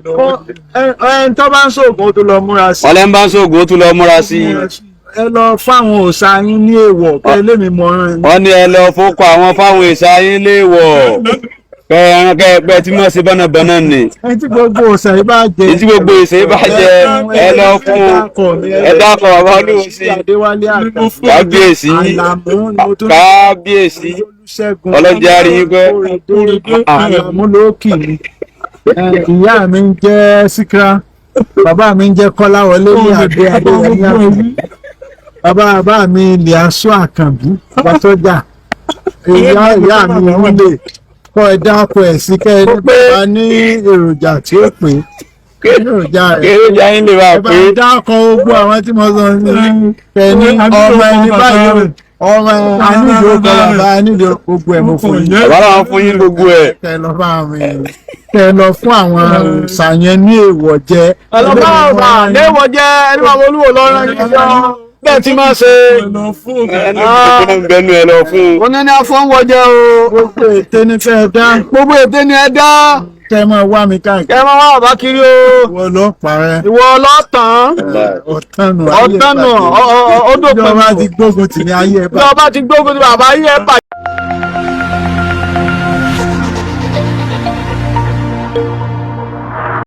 ẹni tó bá ń ṣoògùn ó tún lọ múra sí. ọlẹ́ ń bá ń ṣoògùn ó tún lọ múra sí. ẹ lọ fáwọn òòṣà yín ní èèwọ̀ kẹ́ lémi mọ́rán. wọ́n ní ẹ lọ fọ́kọ àwọn fáwọn òòṣà yín léèwọ̀ kẹrin kẹpẹ tí mo ṣe bọ́nàbọ́nà ni. ẹni tí gbogbo òòṣà yìí bá jẹ. èyí tí gbogbo òòṣà yìí bá jẹ ẹ lọ fún ẹ dákọ̀ bàbá Olúwo sí. kábíyèsí kábíyèsí ọlọ́jà rí yín pẹ́. àlàmú ló kì í. ìyá mi ń jẹ́ Síkírá bàbá mi ń jẹ́ Kọ́láwọlé ní àgbẹ̀ adéyẹmí àkànbí bàbá mi ilé aṣọ àkànbí bàbá sọ́jà ìyá mi wúlé kọ́ ẹ dákọ̀ ẹ̀ sí kẹ́ ẹ bá ní èròjà tí ó pé èròjà yín lè wà pé ẹ bá dákọ̀ ogun àwọn tí mo sọ ní ẹni ọmọ ẹni báyìí ọmọ anídìí ọkọ bàbá anídìí gbogbo ẹ̀ mo fún yín. bàbá làwọn fún yín gbogbo ẹ̀. kẹ́ ẹ lọ fún àwọn ṣàyẹn ní èèwọ̀ jẹ. ẹ lọ bá ọba léèwọ̀ jẹ ẹni bàbá Olúwo lọ́rọ̀ yín lọ bẹ́ẹ̀ tí máa ṣe. ẹnu ẹ lọ fún. wọ́n ní afọ́nwọ́ jẹ́ o. gbogbo ète ni fẹ́ dá. gbogbo ète ni ẹ dá. kẹ́ ẹ máa wá mi káàkiri. kẹ́ ẹ máa wá bàbá kiri o. ìwọ ló parẹ́. ìwọ lọ́tàn. ọ̀tànù ọ̀tànù ọdọ pẹ̀lú. ìjọba ti gbógun tì ní ayé ẹ̀ bá. ìjọba ti gbógun tì bàbá ayé ẹ̀ bá.